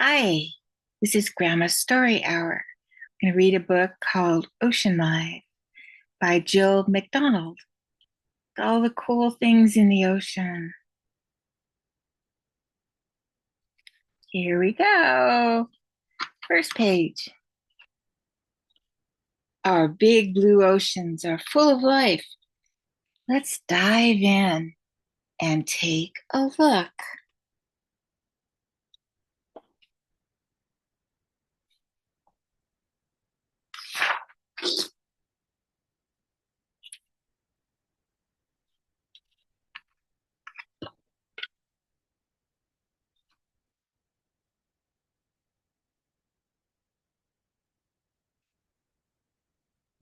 Hi, this is Grandma's Story Hour. I'm going to read a book called Ocean Life by Jill McDonald. All the cool things in the ocean. Here we go. First page. Our big blue oceans are full of life. Let's dive in and take a look.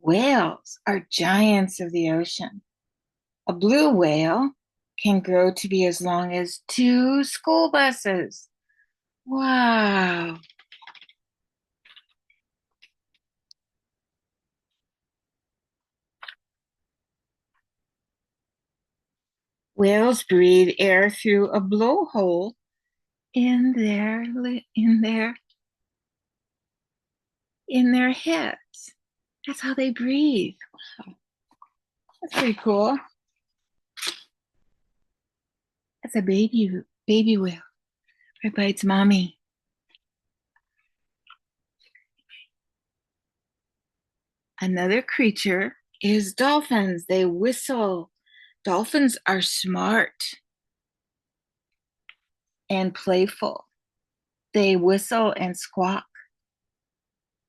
Whales are giants of the ocean. A blue whale can grow to be as long as two school buses. Wow. Whales breathe air through a blowhole in their heads. That's how they breathe. Wow, that's pretty cool. That's a baby whale right by its mommy. Another creature is dolphins. They whistle. Dolphins are smart and playful. They whistle and squawk.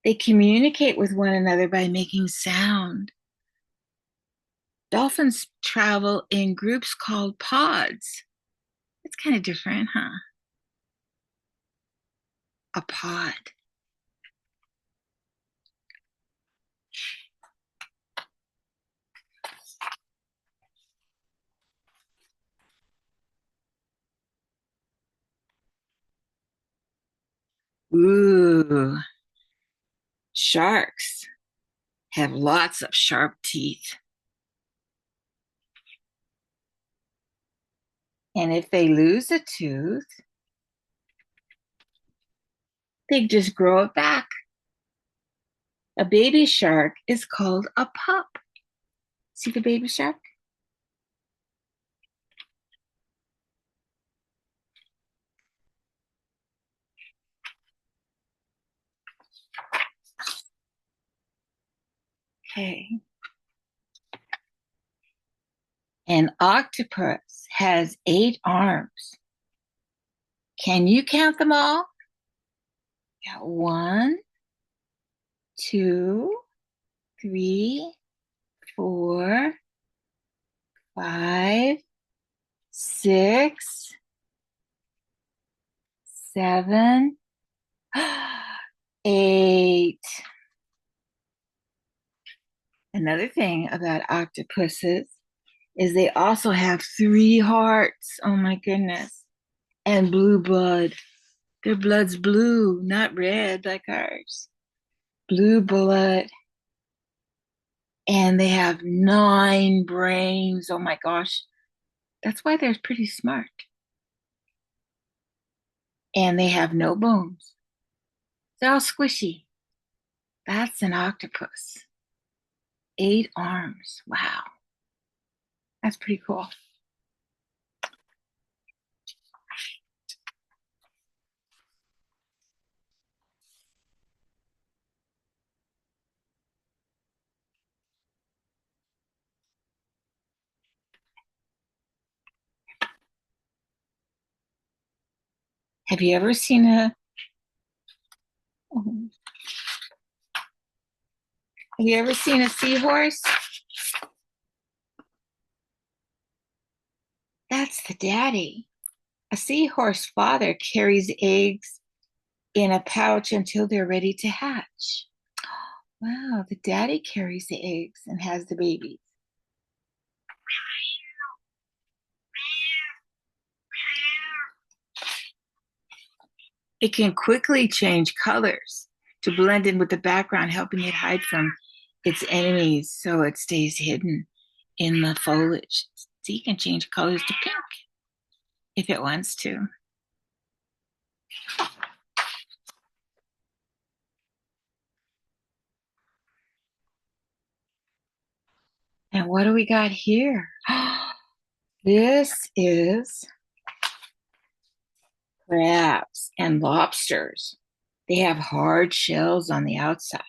They communicate with one another by making sound. Dolphins travel in groups called pods. It's kind of different, huh? A pod. Ooh, sharks have lots of sharp teeth. And if they lose a tooth, they just grow it back. A baby shark is called a pup. See the baby shark? Okay. An octopus has 8 arms. Can you count them all? Yeah, 1, 2, 3, 4, 5, 6, 7, 8. Another thing about octopuses is they also have 3 hearts. Oh my goodness. And blue blood. Their blood's blue, not red like ours. Blue blood. And they have 9 brains. Oh my gosh. That's why they're pretty smart. And they have no bones. They're all squishy. That's an octopus. 8 arms. Wow. That's pretty cool. Have you ever seen a have you ever seen a seahorse? That's the daddy. A seahorse father carries eggs in a pouch until they're ready to hatch. Wow, the daddy carries the eggs and has the babies. It can quickly change colors to blend in with the background, helping it hide from its enemies so it stays hidden in the foliage. So you can change colors to pink if it wants to. And what do we got here? This is crabs and lobsters. They have hard shells on the outside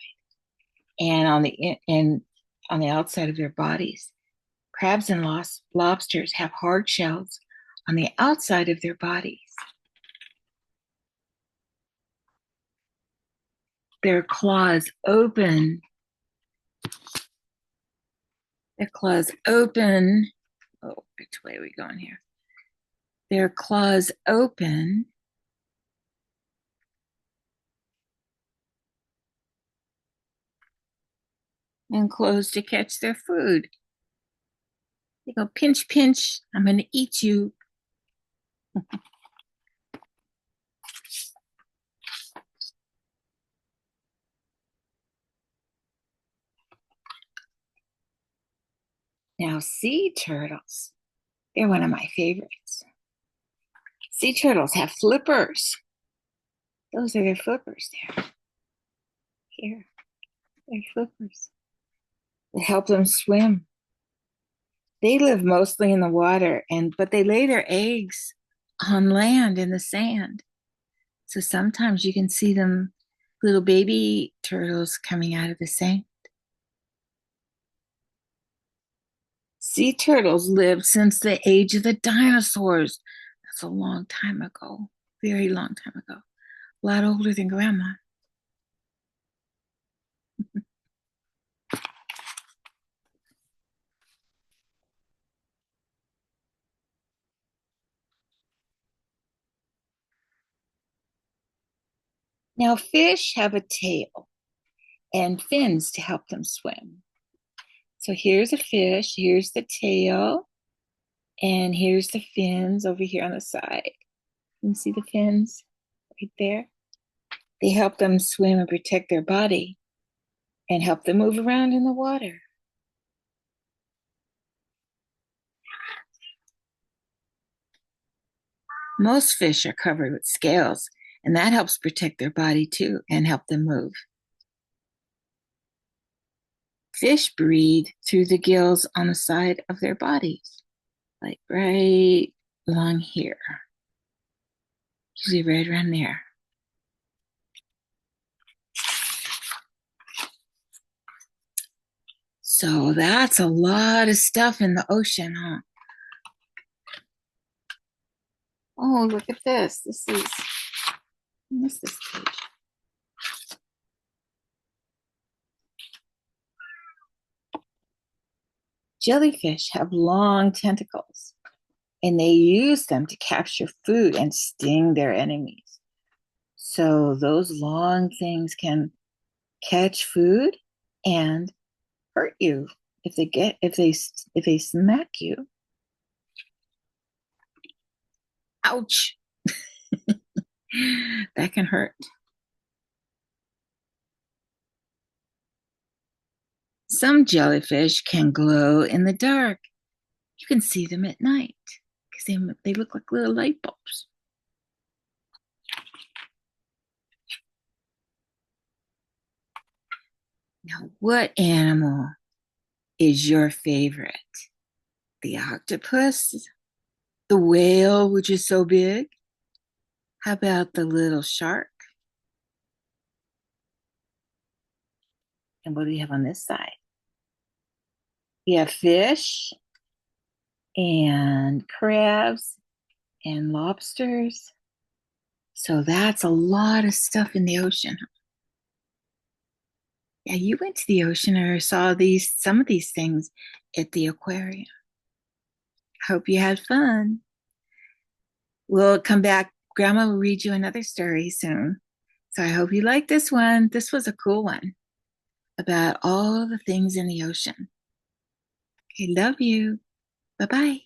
and on the outside of their bodies. Crabs and lobsters have hard shells on the outside of their bodies. Their claws open. Their claws open. Oh, which way are we going here? Their claws open and close to catch their food. They go, pinch, pinch, I'm going to eat you. Now, sea turtles, they're one of my favorites. Sea turtles have flippers. Those are their flippers there. Here, they're flippers. They help them swim. They live mostly in the water, but they lay their eggs on land in the sand. So sometimes you can see them, little baby turtles coming out of the sand. Sea turtles lived since the age of the dinosaurs. That's a long time ago, very long time ago. A lot older than Grandma. Now, fish have a tail and fins to help them swim. So here's a fish, here's the tail, and here's the fins over here on the side. You can see the fins right there. They help them swim and protect their body and help them move around in the water. Most fish are covered with scales, and that helps protect their body too and help them move. Fish breathe through the gills on the side of their bodies, like right along here, usually right around there. So that's a lot of stuff in the ocean, huh? Oh, look at this. What's this page? Jellyfish have long tentacles, and they use them to capture food and sting their enemies. So those long things can catch food and hurt you if they smack you. Ouch. That can hurt. Some jellyfish can glow in the dark. You can see them at night because they look like little light bulbs. Now, what animal is your favorite? The octopus? The whale, which is so big? How about the little shark? And what do we have on this side? We have fish and crabs and lobsters. So that's a lot of stuff in the ocean. Yeah, you went to the ocean or saw some of these things at the aquarium. Hope you had fun. We'll come back. Grandma will read you another story soon. So I hope you like this one. This was a cool one about all the things in the ocean. Okay, love you. Bye-bye.